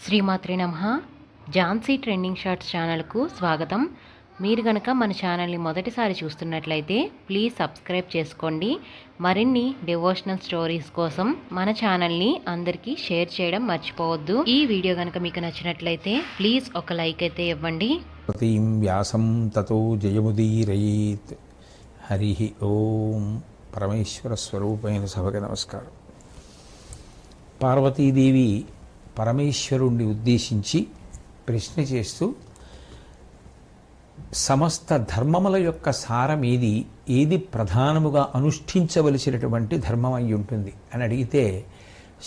శ్రీమాత్రే నమః. Jhansi trending shorts ఛానల్కు స్వాగతం. మీరు గనక మన ఛానల్ని మొదటిసారి చూస్తున్నట్లయితే ప్లీజ్ సబ్స్క్రైబ్ చేసుకోండి. మరిన్ని డివోషనల్ స్టోరీస్ కోసం మన ఛానల్ని అందరికీ షేర్ చేయడం మర్చిపోవద్దు. ఈ వీడియో కనుక మీకు నచ్చినట్లయితే ప్లీజ్ ఒక లైక్ అయితే ఇవ్వండి. వ్యాసం తతో జయముదీరయేత్. హరి ఓం. పరమేశ్వర స్వరూపైన సభకి నమస్కారం. పార్వతీదేవి పరమేశ్వరుణ్ణి ఉద్దేశించి ప్రశ్న చేస్తూ సమస్త ధర్మముల యొక్క సారమేది, ఏది ప్రధానముగా అనుష్ఠించవలసినటువంటి ధర్మం అయి ఉంటుంది అని అడిగితే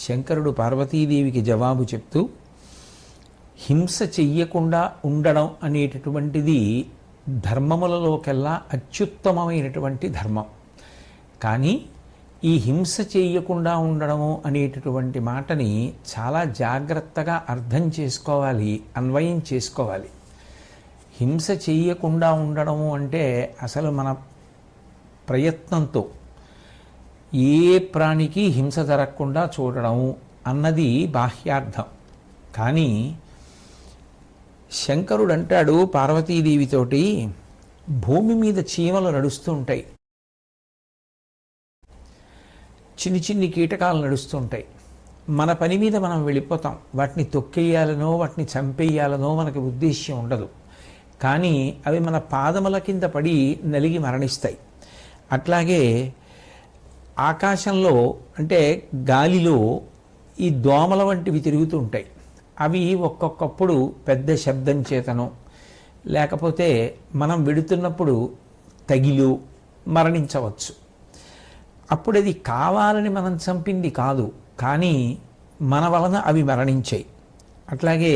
శంకరుడు పార్వతీదేవికి జవాబు చెప్తూ, హింస చెయ్యకుండా ఉండడం అనేటటువంటిది ధర్మములలోకెల్లా అత్యుత్తమమైనటువంటి ధర్మం. కానీ ఈ హింస చేయకుండా ఉండడము అనేటటువంటి మాటని చాలా జాగ్రత్తగా అర్థం చేసుకోవాలి, అన్వయం చేసుకోవాలి. హింస చేయకుండా ఉండడము అంటే అసలు మన ప్రయత్నంతో ఏ ప్రాణికి హింస జరగకుండా చూడడము అన్నది బాహ్యార్థం. కానీ శంకరుడు అంటాడు పార్వతీదేవితోటి, భూమి మీద చీమలు నడుస్తూ ఉంటాయి, చిన్ని చిన్ని కీటకాలు నడుస్తూ ఉంటాయి. మన పని మీద మనం వెళ్ళిపోతాం. వాటిని తొక్కేయాలనో వాటిని చంపేయాలనో మనకి ఉద్దేశ్యం ఉండదు. కానీ అవి మన పాదముల కింద పడి నలిగి మరణిస్తాయి. అట్లాగే ఆకాశంలో అంటే గాలిలో ఈ దోమల వంటివి తిరుగుతూ ఉంటాయి. అవి ఒక్కొక్కప్పుడు పెద్ద శబ్దం చేతనో లేకపోతే మనం వెడుతున్నప్పుడు తగిలి మరణించవచ్చు. అప్పుడు అది కావాలని మనం చంపింది కాదు, కానీ మన వలన అవి మరణించాయి. అట్లాగే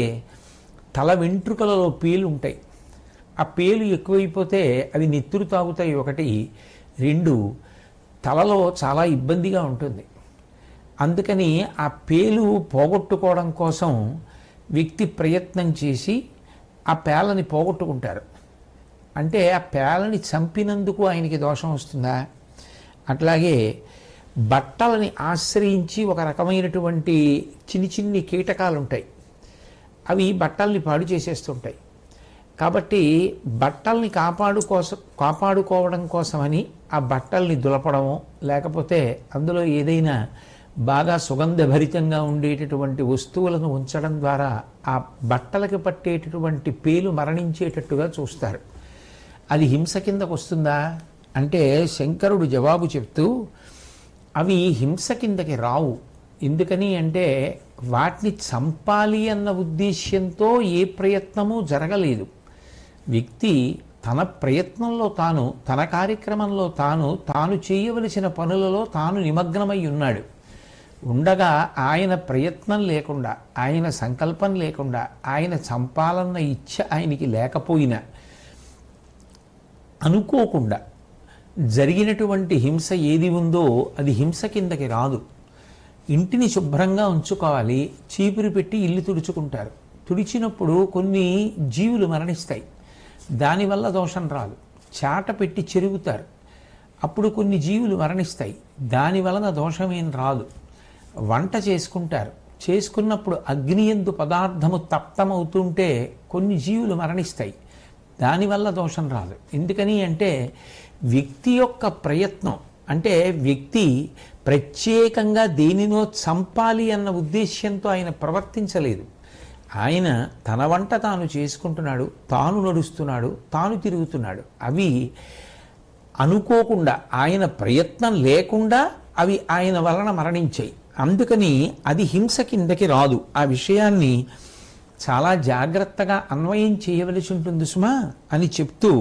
తల వెంట్రుకలలో పేలు ఉంటాయి. ఆ పేలు ఎక్కువైపోతే అవి నెత్తురు తాగుతాయి. ఒకటి, రెండు, తలలో చాలా ఇబ్బందిగా ఉంటుంది. అందుకని ఆ పేలు పోగొట్టుకోవడం కోసం వ్యక్తి ప్రయత్నం చేసి ఆ పేలని పోగొట్టుకుంటారు. అంటే ఆ పేలని చంపినందుకు ఆయనకి దోషం వస్తుందా? అట్లాగే బట్టలని ఆశ్రయించి ఒక రకమైనటువంటి చిన్ని చిన్ని కీటకాలు ఉంటాయి. అవి బట్టల్ని పాడు చేసేస్తుంటాయి. కాబట్టి బట్టల్ని కాపాడుకోవడం కోసమని ఆ బట్టల్ని దులపడమో లేకపోతే అందులో ఏదైనా బాగా సుగంధభరితంగా ఉండేటటువంటి వస్తువులను ఉంచడం ద్వారా ఆ బట్టలకి పట్టేటటువంటి పేలు మరణించేటట్టుగా చూస్తారు. అది హింస కిందకు వస్తుందా అంటే శంకరుడు జవాబు చెప్తూ, అవి హింస కిందకి రావు. ఎందుకని అంటే వాటిని చంపాలి అన్న ఉద్దేశ్యంతో ఏ ప్రయత్నమూ జరగలేదు. వ్యక్తి తన ప్రయత్నంలో తాను, తన కార్యక్రమంలో తాను చేయవలసిన పనులలో తాను నిమగ్నమై ఉన్నాడు. ఉండగా ఆయన ప్రయత్నం లేకుండా, ఆయన సంకల్పం లేకుండా, ఆయన చంపాలన్న ఇచ్ఛ ఆయనకి లేకపోయినా అనుకోకుండా జరిగినటువంటి హింస ఏది ఉందో అది హింస కిందకి రాదు. ఇంటిని శుభ్రంగా ఉంచుకోవాలి, చీపురు పెట్టి ఇల్లు తుడుచుకుంటారు. తుడిచినప్పుడు కొన్ని జీవులు మరణిస్తాయి, దానివల్ల దోషం రాదు. చాట పెట్టి చెరుగుతారు, అప్పుడు కొన్ని జీవులు మరణిస్తాయి, దాని వలన దోషమేం రాదు. వంట చేసుకుంటారు, చేసుకున్నప్పుడు అగ్నియందు పదార్థము తప్తమవుతుంటే కొన్ని జీవులు మరణిస్తాయి, దానివల్ల దోషం రాదు. ఎందుకని అంటే వ్యక్తి యొక్క ప్రయత్నం, అంటే వ్యక్తి ప్రత్యేకంగా దేనినో చంపాలి అన్న ఉద్దేశ్యంతో ఆయన ప్రవర్తించలేదు. ఆయన తన వంట తాను చేసుకుంటున్నాడు, తాను నడుస్తున్నాడు, తాను తిరుగుతున్నాడు. అవి అనుకోకుండా, ఆయన ప్రయత్నం లేకుండా అవి ఆయన వలన మరణించాయి. అందుకని అది హింస కిందకి రాదు. ఆ విషయాన్ని చాలా జాగ్రత్తగా అన్వయం చేయవలసి ఉంటుంది సుమా అని చెప్తూ,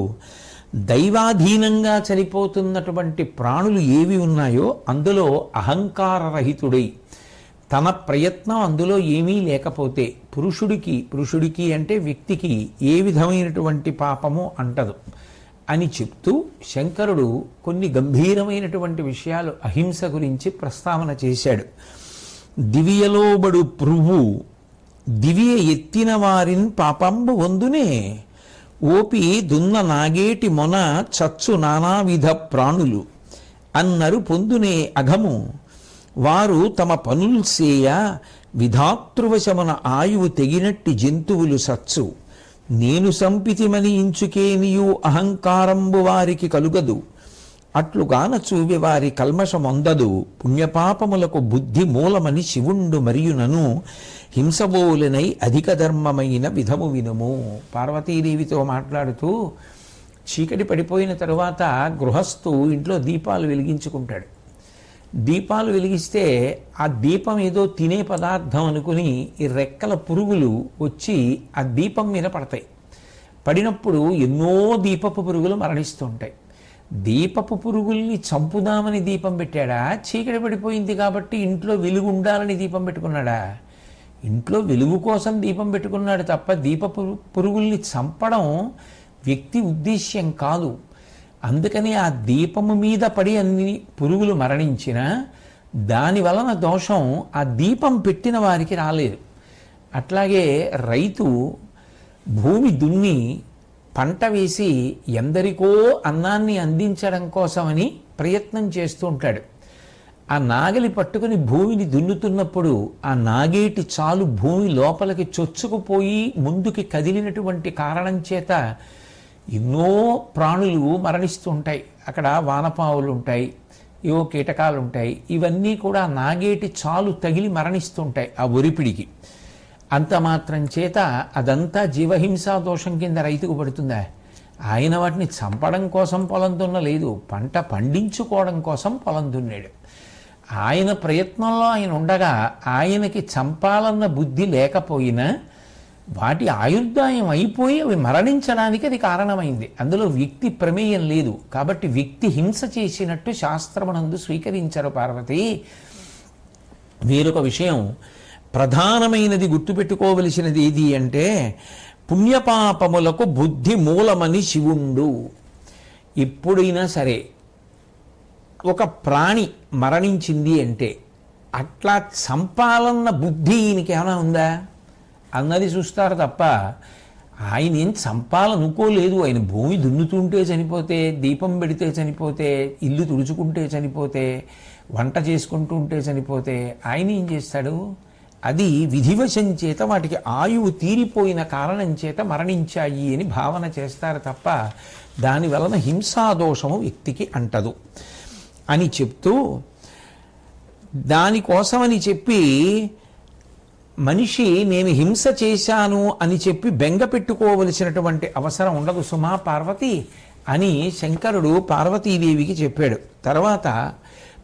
దైవాధీనంగా చనిపోతున్నటువంటి ప్రాణులు ఏవి ఉన్నాయో అందులో అహంకారరహితుడై తన ప్రయత్నం అందులో ఏమీ లేకపోతే పురుషుడికి అంటే వ్యక్తికి ఏ విధమైనటువంటి పాపము అంటదు అని చెప్తూ శంకరుడు కొన్ని గంభీరమైనటువంటి విషయాలు అహింస గురించి ప్రస్తావన చేశాడు. దివియలోబడు పురువు దివియ ఎత్తిన వారిన్ పాపంబు వందునే, ఓపి దున్న నాగేటి మొన చచ్చు నానావిధ ప్రాణులు అన్నరు పొందునే అఘము, వారు తమ పనులు సేయ విధాతృవశమున ఆయువు తెగినట్టి జంతువులు సత్సు. నేను సంపితిమని ఇంచుకేనియు అహంకారంబు వారికి కలుగదు. అట్లుగాన చూవి వారి కల్మషమొందదు. పుణ్యపాపములకు బుద్ధి మూలమని శివుండు మరియునను హింసబోలనై అధిక ధర్మమైన విధము వినుము. పార్వతీదేవితో మాట్లాడుతూ చీకటి పడిపోయిన తరువాత గృహస్థు ఇంట్లో దీపాలు వెలిగించుకుంటాడు. దీపాలు వెలిగిస్తే ఆ దీపం ఏదో తినే పదార్థం అనుకుని ఈ రెక్కల పురుగులు వచ్చి ఆ దీపం మీద పడతాయి. పడినప్పుడు ఎన్నో దీపపు పురుగులు మరణిస్తుంటాయి. దీపపు పురుగుల్ని చంపుదామని దీపం పెట్టాడా, చీకటి పడిపోయింది కాబట్టి ఇంట్లో వెలుగు ఉండాలని దీపం పెట్టుకున్నాడా? ఇంట్లో వెలుగు కోసం దీపం పెట్టుకున్నాడు తప్ప దీపపు పురుగుల్ని చంపడం వ్యక్తి ఉద్దేశ్యం కాదు. అందుకని ఆ దీపము మీద పడి అన్ని పురుగులు మరణించినా దాని వలన దోషం ఆ దీపం పెట్టిన వారికి రాలేదు. అట్లాగే రైతు భూమి దున్ని పంట వేసి ఎందరికో అన్నాన్ని అందించడం కోసమని ప్రయత్నం చేస్తూ ఉంటాడు. ఆ నాగలి పట్టుకుని భూమిని దున్నుతున్నప్పుడు ఆ నాగేటి చాలు భూమి లోపలికి చొచ్చుకుపోయి ముందుకి కదిలినటువంటి కారణం చేత ఎన్నో ప్రాణులు మరణిస్తూ ఉంటాయి. అక్కడ వానపావులు ఉంటాయి, ఏవో కీటకాలు ఉంటాయి. ఇవన్నీ కూడా నాగేటి చాలు తగిలి మరణిస్తుంటాయి ఆ ఒరిపిడికి. అంత మాత్రం చేత అదంతా జీవహింసా దోషం కింద రైతుకు పడుతుందా? ఆయన వాటిని చంపడం కోసం పొలం దున్నలేదు, పంట పండించుకోవడం కోసం పొలం దున్నాడు. ఆయన ప్రయత్నంలో ఆయన ఉండగా ఆయనకి చంపాలన్న బుద్ధి లేకపోయినా వాటి ఆయుర్దాయం అయిపోయి అవి మరణించడానికి అది కారణమైంది. అందులో వ్యక్తి ప్రమేయం లేదు. కాబట్టి వ్యక్తి హింస చేసినట్టు శాస్త్రమునందు స్వీకరించరు పార్వతి. వేరొక విషయం ప్రధానమైనది గుర్తుపెట్టుకోవలసినది ఏది అంటే పుణ్యపాపములకు బుద్ధి మూలమని శివుండు. ఎప్పుడైనా సరే ఒక ప్రాణి మరణించింది అంటే అట్లా చంపాలన్న బుద్ధి ఈయనకి ఏమైనా ఉందా అన్నది చూస్తారు తప్ప ఆయన ఏం చంపాలనుకోలేదు. ఆయన భూమి దున్నుతుంటే చనిపోతే, దీపం పెడితే చనిపోతే, ఇల్లు తుడుచుకుంటే చనిపోతే, వంట చేసుకుంటూ ఉంటే చనిపోతే ఆయన ఏం చేస్తాడు? అది విధివశం చేత వాటికి ఆయువు తీరిపోయిన కారణం చేత మరణించాయి అని భావన చేస్తారు తప్ప దాని వలన హింసాదోషము వ్యక్తికి అంటదు అని చెప్తూ, దానికోసమని చెప్పి మనిషి నేను హింస చేశాను అని చెప్పి బెంగ పెట్టుకోవలసినటువంటి అవసరం ఉండదు సుమా పార్వతి అని శంకరుడు పార్వతీదేవికి చెప్పాడు. తర్వాత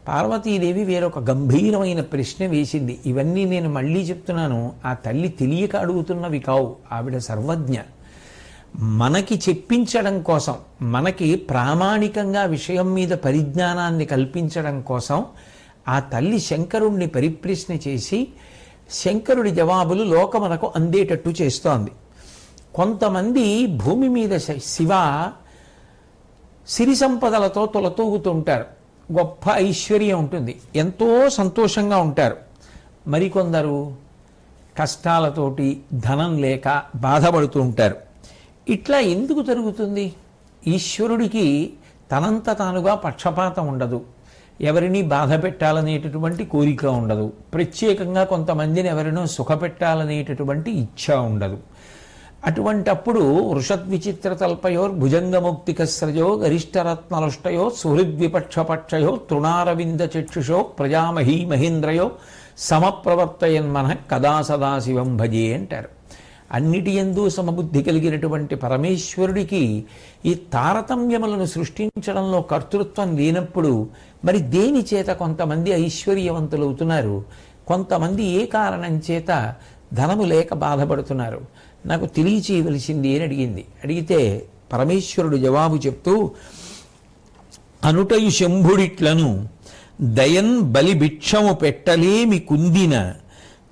పార్వతీదేవి వేరొక గంభీరమైన ప్రశ్న వేసింది. ఇవన్నీ నేను మళ్ళీ చెప్తున్నాను, ఆ తల్లి తెలియక అడుగుతున్నవి కావు, ఆవిడ సర్వజ్ఞ. మనకి చెప్పించడం కోసం, మనకి ప్రామాణికంగా విషయం మీద పరిజ్ఞానాన్ని కల్పించడం కోసం ఆ తల్లి శంకరుణ్ణి పరిప్రశ్న చేసి శంకరుడి జవాబులు లోకమునకు అందేటట్టు చేస్తోంది. కొంతమంది భూమి మీద శివ సిరి సంపదలతో తొలతూగుతుంటారు, గొప్ప ఐశ్వర్యం ఉంటుంది, ఎంతో సంతోషంగా ఉంటారు. మరికొందరు కష్టాలతోటి ధనం లేక బాధపడుతూ ఉంటారు. ఇట్లా ఎందుకు జరుగుతుంది? ఈశ్వరుడికి తనంత తానుగా పక్షపాతం ఉండదు, ఎవరిని బాధ పెట్టాలనేటటువంటి కోరిక ఉండదు, ప్రత్యేకంగా కొంతమందిని ఎవరినో సుఖపెట్టాలనేటటువంటి ఇచ్ఛ ఉండదు. అటువంటప్పుడు వృషద్విచిత్ర తల్పయోర్ భుజంగముక్తికస్రజో గరిష్టరత్నలుష్టయో సుహృద్విపక్షపక్షయో తృణారవింద చక్షుషో ప్రజామహీ మహేంద్రయో సమప్రవర్తయన్మన కదా సదాశివం భజే అంటారు. అన్నిటి యందు సమబుద్ధి కలిగినటువంటి పరమేశ్వరుడికి ఈ తారతమ్యములను సృష్టించడంలో కర్తృత్వం లేనప్పుడు మరి దేని చేత కొంతమంది ఐశ్వర్యవంతులవుతున్నారు, కొంతమంది ఏ కారణం చేత ధనము లేక బాధపడుతున్నారు, నాకు తెలియచేయవలసింది అని అడిగింది. అడిగితే పరమేశ్వరుడు జవాబు చెప్తూ, అనుటయు శంభుడిట్లను దయన్ బలిభిక్షము పెట్టలేమి కుందిన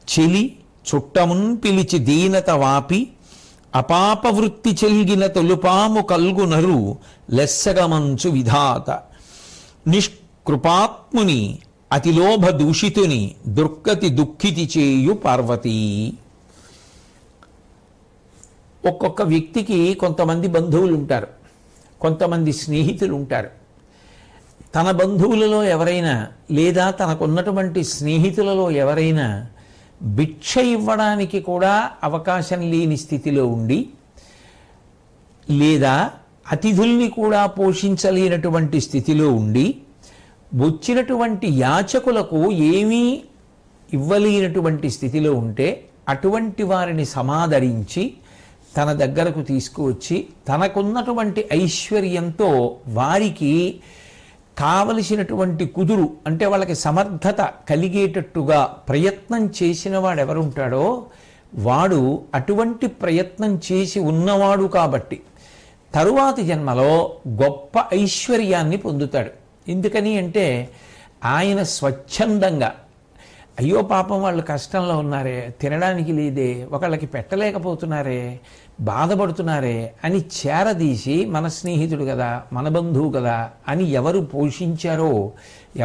చెలి చుట్టమున్ పిలిచి దీనత వాపి అపాపవృత్తి చెల్గిన తొలుపాము కల్గునరు లెస్సగమంచు విధాత నిష్కృపాత్ముని అతిలోభ దూషితుని దుర్గతి దుఃఖితి చేయు పార్వతీ. ఒక్కొక్క వ్యక్తికి కొంతమంది బంధువులు ఉంటారు, కొంతమంది స్నేహితులు ఉంటారు. తన బంధువులలో ఎవరైనా లేదా తనకున్నటువంటి స్నేహితులలో ఎవరైనా భిక్ష ఇవ్వడానికి కూడా అవకాశం లేని స్థితిలో ఉండి, లేదా అతిథుల్ని కూడా పోషించలేనటువంటి స్థితిలో ఉండి, వచ్చినటువంటి యాచకులకు ఏమీ ఇవ్వలేనటువంటి స్థితిలో ఉంటే అటువంటి వారిని సమాదరించి తన దగ్గరకు తీసుకువచ్చి తనకున్నటువంటి ఐశ్వర్యంతో వారికి కావలసినటువంటి కుదురు, అంటే వాళ్ళకి సమర్థత కలిగేటట్టుగా ప్రయత్నం చేసిన వాడు ఎవరుంటాడో వాడు అటువంటి ప్రయత్నం చేసి ఉన్నవాడు కాబట్టి తరువాతి జన్మలో గొప్ప ఐశ్వర్యాన్ని పొందుతాడు. ఎందుకని అంటే ఆయన స్వచ్ఛందంగా, అయ్యో పాపం వాళ్ళు కష్టంలో ఉన్నారే, తినడానికి లేదే, ఒకళ్ళకి పెట్టలేకపోతున్నారే, బాధపడుతున్నారే అని చేరదీసి మన స్నేహితుడు కదా, మన బంధువు కదా అని ఎవరు పోషించారో,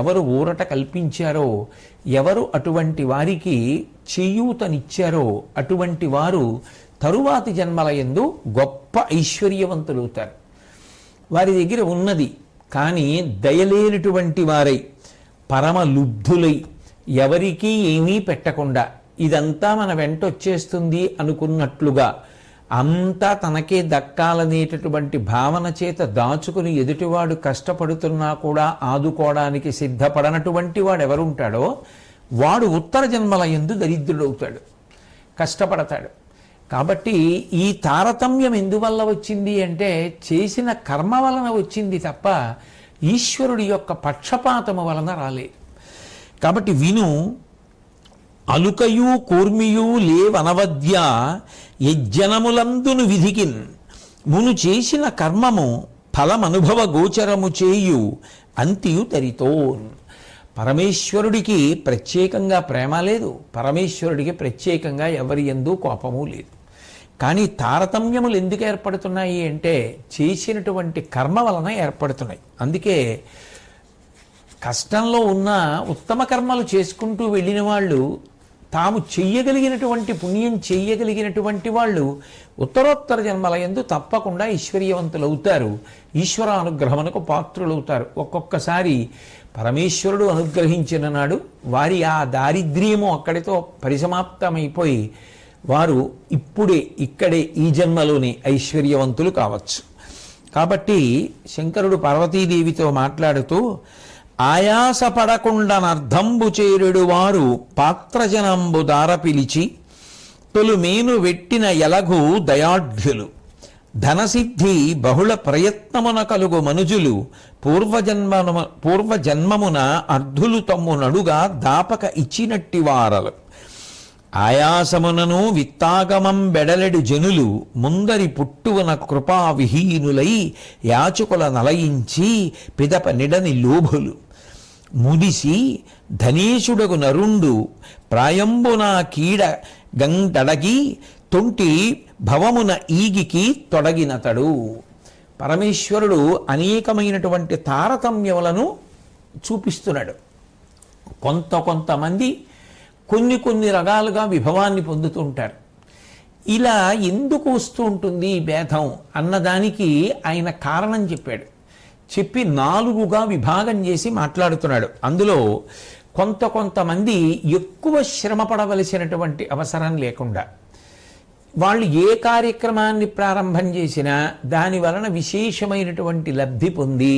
ఎవరు ఊరట కల్పించారో, ఎవరు అటువంటి వారికి చేయూతనిచ్చారో అటువంటి వారు తరువాతి జన్మల యందు గొప్ప ఐశ్వర్యవంతులవుతారు. వారి దగ్గర ఉన్నది కానీ దయలేనటువంటి వారై, పరమలుబ్ధులై, ఎవరికీ ఏమీ పెట్టకుండా ఇదంతా మన వెంట వచ్చేస్తుంది అనుకున్నట్లుగా అంతా తనకే దక్కాలనేటటువంటి భావన చేత దాచుకుని ఎదుటివాడు కష్టపడుతున్నా కూడా ఆదుకోవడానికి సిద్ధపడనటువంటి వాడు ఎవరుంటాడో వాడు ఉత్తర జన్మల యందు దరిద్రుడవుతాడు, కష్టపడతాడు. కాబట్టి ఈ తారతమ్యం ఎందువల్ల వచ్చింది అంటే చేసిన కర్మ వలన వచ్చింది తప్ప ఈశ్వరుడి యొక్క పక్షపాతము వలన రాలేదు. కాబట్టి విను, అలుకయు కూర్మియు లేవనవద్య యజ్జనములందును విధికిన్ మును చేసిన కర్మము ఫలమనుభవ గోచరము చేయు అంతియు తరితోన్. పరమేశ్వరుడికి ప్రత్యేకంగా ప్రేమ లేదు, పరమేశ్వరుడికి ప్రత్యేకంగా ఎవరి యందు కోపము లేదు. కానీ తారతమ్యములు ఎందుకు ఏర్పడుతున్నాయి అంటే చేసినటువంటి కర్మ వలన ఏర్పడుతున్నాయి. అందుకే కష్టంలో ఉన్న ఉత్తమ కర్మలు చేసుకుంటూ వెళ్ళిన వాళ్ళు, తాము చెయ్యగలిగినటువంటి పుణ్యం చెయ్యగలిగినటువంటి వాళ్ళు ఉత్తరోత్తర జన్మల యందు తప్పకుండా ఐశ్వర్యవంతులు అవుతారు, ఈశ్వర అనుగ్రహమునకు పాత్రులవుతారు. ఒక్కొక్కసారి పరమేశ్వరుడు అనుగ్రహించిన నాడు వారి ఆ దారిద్ర్యము అక్కడితో పరిసమాప్తమైపోయి వారు ఇక్కడే ఈ జన్మలోనే ఐశ్వర్యవంతులు కావచ్చు. కాబట్టి శంకరుడు పార్వతీదేవితో మాట్లాడుతూ, ఆయాసపడకుండనర్ధంబు చేరుడు వారు పాత్రజనంబు దార పిలిచి తొలుమేను వెట్టిన ఎలగు దయాఢ్యులు ధనసిద్ధి బహుళ ప్రయత్నమున కలుగు మనుజులు పూర్వజన్మమున అర్ధులు తమ్ము నడుగా దాపక ఇచ్చినట్టి వారలు ఆయాసమునను విత్తాగమం బెడలెడు జనులు ముందరి పుట్టువన కృపా విహీనులై యాచకుల నలయించి పిదప నిడని లోభులు ముదిసి ధనేశుడగు నరుండు ప్రాయంబున కీడ గంటడగి తొంటి భవమున ఈగికి తొడగినతడు. పరమేశ్వరుడు అనేకమైనటువంటి తారతమ్యములను చూపిస్తున్నాడు. కొంతమంది కొన్ని రకాలుగా విభవాన్ని పొందుతుంటారు. ఇలా ఎందుకు వస్తూ ఉంటుంది ఈ భేదం అన్నదానికి ఆయన కారణం చెప్పాడు. చెప్పి 4గా విభాగం చేసి మాట్లాడుతున్నాడు. అందులో కొంతమంది ఎక్కువ శ్రమ పడవలసినటువంటి అవసరం లేకుండా, వాళ్ళు ఏ కార్యక్రమాన్ని ప్రారంభం చేసినా దాని వలన విశేషమైనటువంటి లబ్ధి పొంది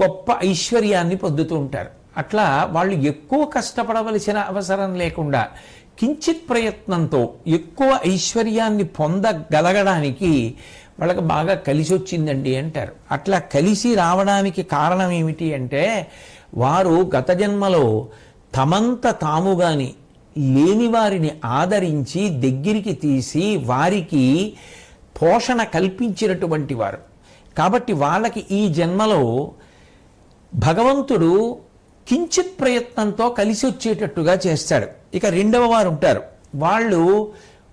గొప్ప ఐశ్వర్యాన్ని పొందుతూ ఉంటారు. అట్లా వాళ్ళు ఎక్కువ కష్టపడవలసిన అవసరం లేకుండా కించిత్ ప్రయత్నంతో ఎక్కువ ఐశ్వర్యాన్ని పొందగలగడానికి వాళ్ళకి బాగా కలిసి వచ్చిందండి అంటారు. అట్లా కలిసి రావడానికి కారణం ఏమిటి అంటే వారు గత జన్మలో తమంత తాముగాని లేని వారిని ఆదరించి దగ్గరికి తీసి వారికి పోషణ కల్పించినటువంటి వారు. కాబట్టి వాళ్ళకి ఈ జన్మలో భగవంతుడు కించిత్ ప్రయత్నంతో కలిసి వచ్చేటట్టుగా చేస్తాడు. ఇక 2వ వారు ఉంటారు, వాళ్ళు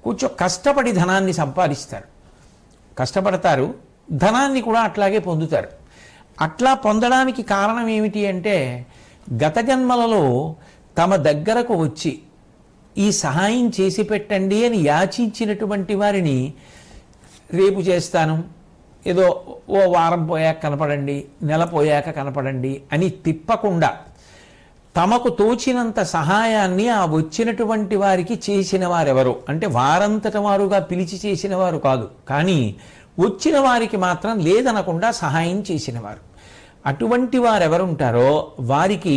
కొంచెం కష్టపడి ధనాన్ని సంపాదిస్తారు, కష్టపడతారు, ధనాన్ని కూడా అట్లాగే పొందుతారు. అట్లా పొందడానికి కారణం ఏమిటి అంటే గత జన్మలలో తమ దగ్గరకు వచ్చి ఈ సహాయం చేసి పెట్టండి అని యాచించినటువంటి వారిని రేపు చేస్తాను, ఏదో ఓ వారం పోయాక కనపడండి, నెల పోయాక కనపడండి అని తిప్పకుండా తమకు తోచినంత సహాయాన్ని ఆ వచ్చినటువంటి వారికి చేసిన వారెవరు అంటే వారంతట వారుగా పిలిచి చేసిన వారు కాదు, కానీ వచ్చిన వారికి మాత్రం లేదనకుండా సహాయం చేసినవారు. అటువంటి వారెవరుంటారో వారికి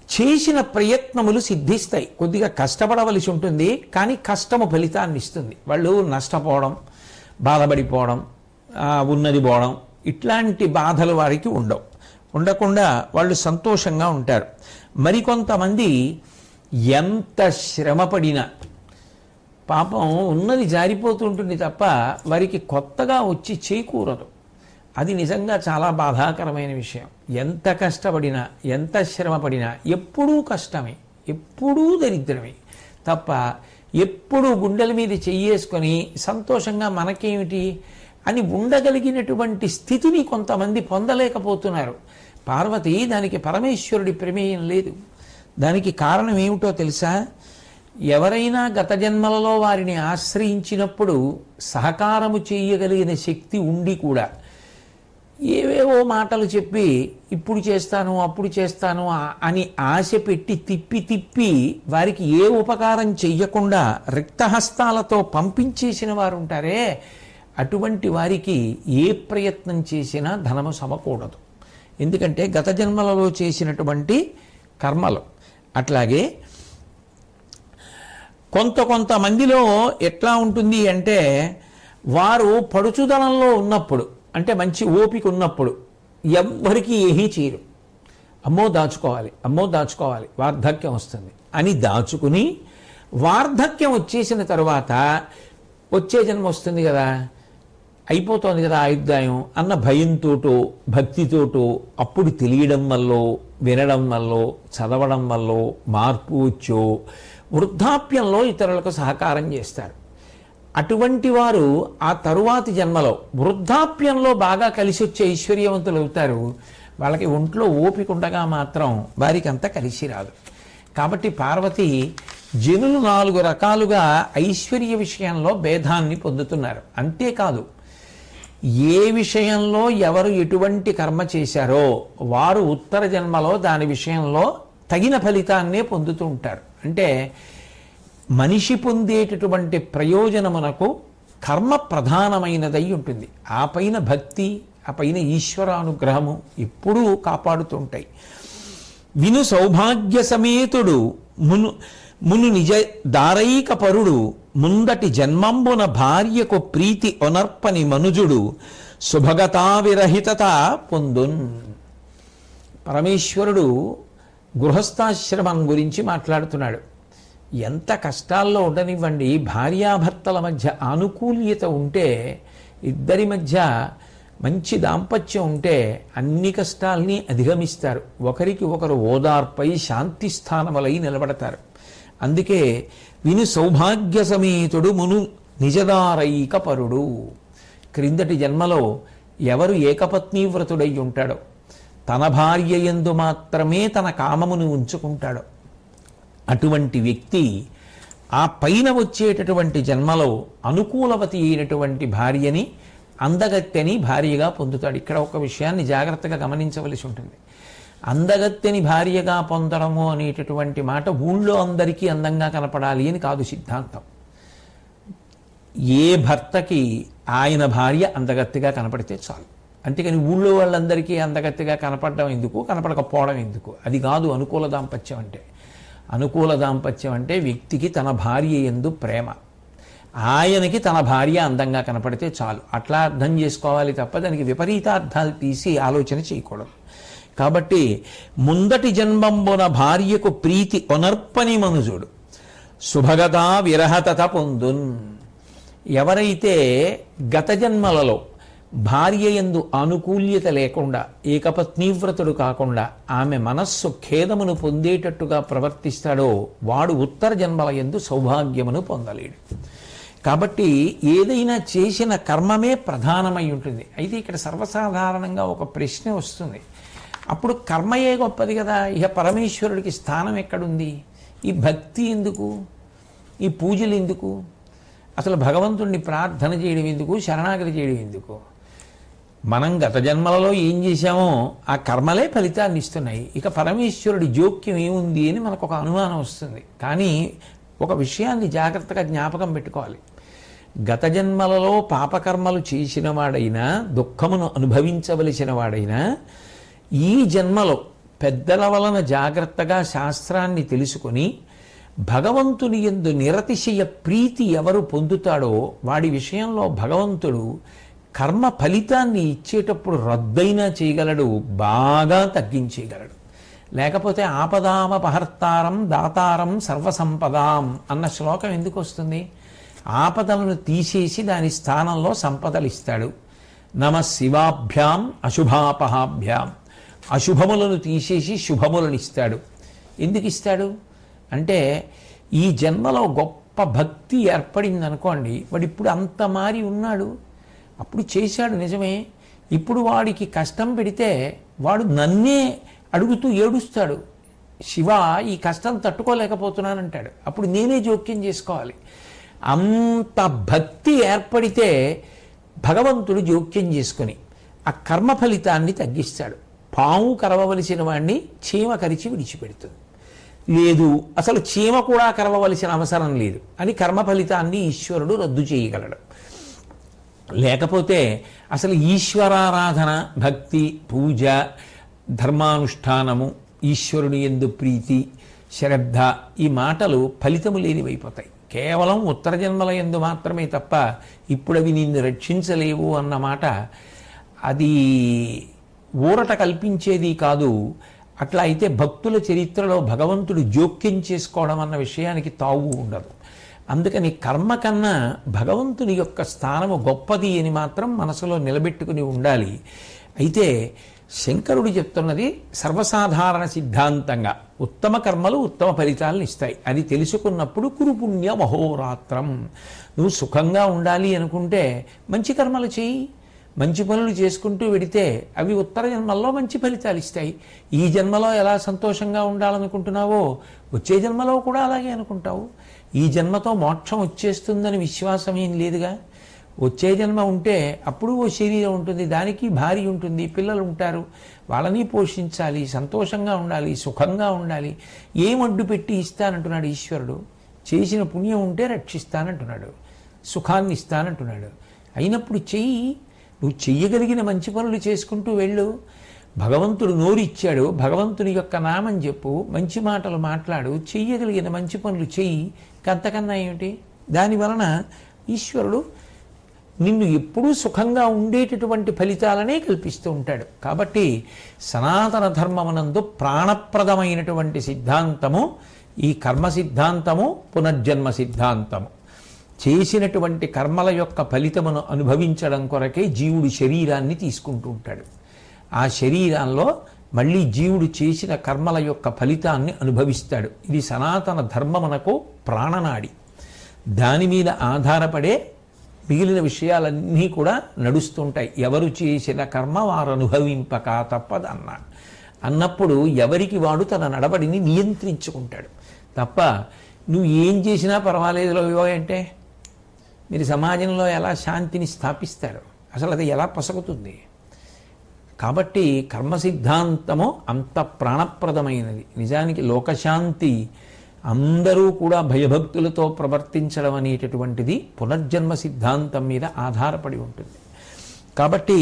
చేసిన ప్రయత్నములు సిద్ధిస్తాయి. కొద్దిగా కష్టపడవలసి ఉంటుంది, కానీ కష్టము ఫలితాన్ని ఇస్తుంది. వాళ్ళు నష్టపోవడం, బాధపడిపోవడం, ఉన్నది పోవడం ఇట్లాంటి బాధలు వారికి ఉండకుండా వాళ్ళు సంతోషంగా ఉంటారు. మరికొంతమంది ఎంత శ్రమపడినా పాపం ఉన్నది జారిపోతుంటుంది తప్ప వారికి కొత్తగా వచ్చి చేకూరదు. అది నిజంగా చాలా బాధాకరమైన విషయం. ఎంత కష్టపడినా ఎంత శ్రమపడినా ఎప్పుడూ కష్టమే, ఎప్పుడూ దరిద్రమే తప్ప ఎప్పుడూ గుండెల మీద చెయ్యేసుకొని సంతోషంగా మనకేమిటి అని ఉండగలిగినటువంటి స్థితిని కొంతమంది పొందలేకపోతున్నారు. పార్వతి దానికి పరమేశ్వరుడి ప్రమేయం లేదు. దానికి కారణం ఏమిటో తెలుసా? ఎవరైనా గత జన్మలలో వారిని ఆశ్రయించినప్పుడు సహకారము చేయగలిగిన శక్తి ఉండి కూడా ఏవేవో మాటలు చెప్పి ఇప్పుడు చేస్తాను అప్పుడు చేస్తాను అని ఆశ పెట్టి తిప్పి వారికి ఏ ఉపకారం చెయ్యకుండా రిక్తహస్తాలతో పంపించేసిన వారు ఉంటారే, అటువంటి వారికి ఏ ప్రయత్నం చేసినా ధనము సమకూడదు. ఎందుకంటే గత జన్మలలో చేసినటువంటి కర్మలు. అట్లాగే కొంతమందిలో ఎట్లా ఉంటుంది అంటే వారు పడుచుదనంలో ఉన్నప్పుడు అంటే మంచి ఓపిక ఉన్నప్పుడు ఎవ్వరికీ ఏమీ చేయరు. అమ్మో దాచుకోవాలి వార్ధక్యం వస్తుంది అని దాచుకుని వార్ధక్యం వచ్చేసిన తర్వాత వచ్చే జన్మ వస్తుంది కదా, అయిపోతుంది కదా ఆయుర్దాయం అన్న భయంతోటో భక్తితోటో అప్పుడు తెలియడం వల్ల వినడం వల్ల చదవడం వల్ల మార్పు వచ్చో వృద్ధాప్యంలో ఇతరులకు సహకారం చేస్తారు. అటువంటి వారు ఆ తరువాతి జన్మలో వృద్ధాప్యంలో బాగా కలిసి వచ్చే ఐశ్వర్యవంతులు అవుతారు. వాళ్ళకి ఒంట్లో ఓపిక ఉండగా మాత్రం వారికి అంతా కలిసి రాదు. కాబట్టి పార్వతి జనులు 4 రకాలుగా ఐశ్వర్య విషయంలో భేదాన్ని పొందుతున్నారు. అంతేకాదు ఏ విషయంలో ఎవరు ఎటువంటి కర్మ చేశారో వారు ఉత్తర జన్మలో దాని విషయంలో తగిన ఫలితాన్నే పొందుతూ ఉంటారు. అంటే మనిషి పొందేటటువంటి ప్రయోజనమునకు కర్మ ప్రధానమైనదై ఉంటుంది. ఆ పైన భక్తి, ఆ పైన ఈశ్వరానుగ్రహము ఎప్పుడూ కాపాడుతుంటాయి. విను సౌభాగ్య సమేతుడు మును నిజ దారైక పరుడు ముందటి జన్మంబున భార్యకు ప్రీతి ఒనర్పని మనుజుడు శుభగతా విరహితత పొందున్. పరమేశ్వరుడు గృహస్థాశ్రమం గురించి మాట్లాడుతున్నాడు. ఎంత కష్టాల్లో ఉండనివ్వండి, భార్యాభర్తల మధ్య ఆనుకూల్యత ఉంటే, ఇద్దరి మధ్య మంచి దాంపత్యం ఉంటే అన్ని కష్టాల్ని అధిగమిస్తారు. ఒకరికి ఒకరు ఓదార్పై శాంతి స్థానములై నిలబడతారు. అందుకే విను సౌభాగ్య సమేతుడు మును నిజదారైక పరుడు. క్రిందటి జన్మలో ఎవరు ఏకపత్నీ వ్రతుడై ఉంటాడో, తన భార్య యందు మాత్రమే తన కామమును ఉంచుకుంటాడో అటువంటి వ్యక్తి ఆ పైన వచ్చేటటువంటి జన్మలో అనుకూలవతి అయినటువంటి భార్యని, అందగత్తెని భార్యగా పొందుతాడు. ఇక్కడ ఒక విషయాన్ని జాగ్రత్తగా గమనించవలసి ఉంటుంది. అందగత్తెని భార్యగా పొందడము అనేటటువంటి మాట ఊళ్ళో అందరికీ అందంగా కనపడాలి అని కాదు సిద్ధాంతం. ఏ భర్తకి ఆయన భార్య అందగత్తెగా కనపడితే చాలు. అంతేకాని ఊళ్ళో వాళ్ళందరికీ అందగత్తెగా కనపడడం ఎందుకు, కనపడకపోవడం ఎందుకు? అది కాదు అనుకూల దాంపత్యం అంటే. అనుకూల దాంపత్యం అంటే వ్యక్తికి తన భార్య యందు ప్రేమ, ఆయనకి తన భార్య అందంగా కనపడితే చాలు. అట్లా అర్థం చేసుకోవాలి తప్ప దానికి విపరీతార్థాలు తీసి ఆలోచన చేయకూడదు. కాబట్టి ముందటి జన్మంబున భార్యకు ప్రీతి ఒనర్పని మనుజుడు శుభగతా విరహతత పొందున్. ఎవరైతే గత జన్మలలో భార్య యందు ఆనుకూల్యత లేకుండా, ఏకపత్నీవ్రతుడు కాకుండా ఆమె మనస్సు ఖేదమును పొందేటట్టుగా ప్రవర్తిస్తాడో వాడు ఉత్తర జన్మల యందు సౌభాగ్యమును పొందలేడు. కాబట్టి ఏదైనా చేసిన కర్మమే ప్రధానమై ఉంటుంది. అయితే ఇక్కడ సర్వసాధారణంగా ఒక ప్రశ్న వస్తుంది, అప్పుడు కర్మయే గొప్పది కదా, ఇక పరమేశ్వరుడికి స్థానం ఎక్కడుంది? ఈ భక్తి ఎందుకు? ఈ పూజలు ఎందుకు? అసలు భగవంతుడిని ప్రార్థన చేయడం ఎందుకు? శరణాగతి చేయడం ఎందుకు? మనం గత జన్మలలో ఏం చేశామో ఆ కర్మలే ఫలితాన్ని ఇస్తున్నాయి. ఇక పరమేశ్వరుడి జోక్యం ఏముంది అని మనకు ఒక అనుమానం వస్తుంది. కానీ ఒక విషయాన్ని జాగ్రత్తగా జ్ఞాపకం పెట్టుకోవాలి. గత జన్మలలో పాపకర్మలు చేసిన వాడైనా, దుఃఖమును అనుభవించవలసిన వాడైనా, ఈ జన్మలో పెద్దల వలన జాగ్రత్తగా శాస్త్రాన్ని తెలుసుకొని భగవంతుని యందు నిరతిశయ ప్రీతి ఎవరు పొందుతాడో వాడి విషయంలో భగవంతుడు కర్మ ఫలితాన్ని ఇచ్చేటప్పుడు రద్దయినా చేయగలడు, బాగా తగ్గించేయగలడు. లేకపోతే ఆపదామపహర్తారం దాతారం సర్వసంపదాం అన్న శ్లోకం ఎందుకు వస్తుంది? ఆపదలను తీసేసి దాని స్థానంలో సంపదలు ఇస్తాడు. నమ శివాభ్యాం అశుభాపహాభ్యాం, అశుభములను తీసేసి శుభములను ఇస్తాడు. ఎందుకు ఇస్తాడు అంటే ఈ జన్మలో గొప్ప భక్తి ఏర్పడింది అనుకోండి, వాడు ఇప్పుడు అంత మారి ఉన్నాడు. అప్పుడు చేశాడు నిజమే, ఇప్పుడు వాడికి కష్టం పెడితే వాడు నన్నే అడుగుతూ ఏడుస్తాడు, శివ ఈ కష్టం తట్టుకోలేకపోతున్నానంటాడు. అప్పుడు నేనే జోక్యం చేసుకోవాలి. అంత భక్తి ఏర్పడితే భగవంతుడు జోక్యం చేసుకొని ఆ కర్మ ఫలితాన్ని తగ్గిస్తాడు. పాము కరవవలసిన వాడిని చీమ కరిచి విడిచిపెడుతుంది. లేదు అసలు చీమ కూడా కరవవలసిన అవసరం లేదు అని కర్మ ఫలితాన్ని ఈశ్వరుడు రద్దు చేయగలడు. లేకపోతే అసలు ఈశ్వరారాధన, భక్తి, పూజ, ధర్మానుష్ఠానము, ఈశ్వరుని యందు ప్రీతి, శ్రద్ధ ఈ మాటలు ఫలితము లేనివైపోతాయి. కేవలం ఉత్తర జన్మల యందు మాత్రమే తప్ప ఇప్పుడు అవి నిన్ను రక్షించలేవు అన్న మాట అది ఊరట కల్పించేది కాదు. అట్లా అయితే భక్తుల చరిత్రలో భగవంతుడు జోక్యం చేసుకోవడం అన్న విషయానికి తావు ఉండదు. అందుకని కర్మ కన్నా భగవంతుని యొక్క స్థానము గొప్పది అని మాత్రం మనసులో నిలబెట్టుకుని ఉండాలి. అయితే శంకరుడు చెప్తున్నది సర్వసాధారణ సిద్ధాంతంగా ఉత్తమ కర్మలు ఉత్తమ ఫలితాలను ఇస్తాయి. అది తెలుసుకున్నప్పుడు కురు పుణ్య మహోరాత్రం. నువ్వు సుఖంగా ఉండాలి అనుకుంటే మంచి కర్మలు చేయి, మంచి పనులు చేసుకుంటూ వెడితే అవి ఉత్తర జన్మల్లో మంచి ఫలితాలు ఇస్తాయి. ఈ జన్మలో ఎలా సంతోషంగా ఉండాలనుకుంటున్నావో వచ్చే జన్మలో కూడా అలాగే అనుకుంటావు. ఈ జన్మతో మోక్షం వచ్చేస్తుందని విశ్వాసం ఏం లేదుగా. వచ్చే జన్మ ఉంటే అప్పుడు ఓ శరీరం ఉంటుంది, దానికి భార్య ఉంటుంది, పిల్లలు ఉంటారు, వాళ్ళని పోషించాలి, సంతోషంగా ఉండాలి, సుఖంగా ఉండాలి. ఏం అడ్డు పెట్టి ఇస్తానంటున్నాడు ఈశ్వరుడు? చేసిన పుణ్యం ఉంటే రక్షిస్తానంటున్నాడు, సుఖాన్ని ఇస్తానంటున్నాడు. అయినప్పుడు చెయ్యి, నువ్వు చెయ్యగలిగిన మంచి పనులు చేసుకుంటూ వెళ్ళు. భగవంతుడు నోరు ఇచ్చాడు, భగవంతుని యొక్క నామం చెప్పు, మంచి మాటలు మాట్లాడు, చెయ్యగలిగిన మంచి పనులు చెయ్యి. అంతకన్నా ఏమిటి? దానివలన ఈశ్వరుడు నిన్ను ఎప్పుడూ సుఖంగా ఉండేటటువంటి ఫలితాలనే కల్పిస్తూ ఉంటాడు. కాబట్టి సనాతన ధర్మమునందు ప్రాణప్రదమైనటువంటి సిద్ధాంతము ఈ కర్మ సిద్ధాంతము, పునర్జన్మ సిద్ధాంతము. చేసినటువంటి కర్మల యొక్క ఫలితమును అనుభవించడం కొరకే జీవుడు శరీరాన్ని తీసుకుంటూ ఉంటాడు. ఆ శరీరంలో మళ్ళీ జీవుడు చేసిన కర్మల యొక్క ఫలితాన్ని అనుభవిస్తాడు. ఇది సనాతన ధర్మమునకు ప్రాణనాడి. దాని మీద ఆధారపడే మిగిలిన విషయాలన్నీ కూడా నడుస్తుంటాయి. ఎవరు చేసిన కర్మ వారు అనుభవింపక తప్పదన్న అన్నప్పుడు ఎవరికి వాడు తన నడవడిని నియంత్రించుకుంటాడు తప్ప నువ్వు ఏం చేసినా పర్వాలేదు అంటే మీరు సమాజంలో ఎలా శాంతిని స్థాపిస్తారు? అసలు అది ఎలా పొసగుతుంది? కాబట్టి కర్మ సిద్ధాంతము అంత ప్రాణప్రదమైనది. నిజానికి లోకశాంతి అందరూ కూడా భయభక్తులతో ప్రవర్తించడం అనేటటువంటిది పునర్జన్మ సిద్ధాంతం మీద ఆధారపడి ఉంటుంది. కాబట్టి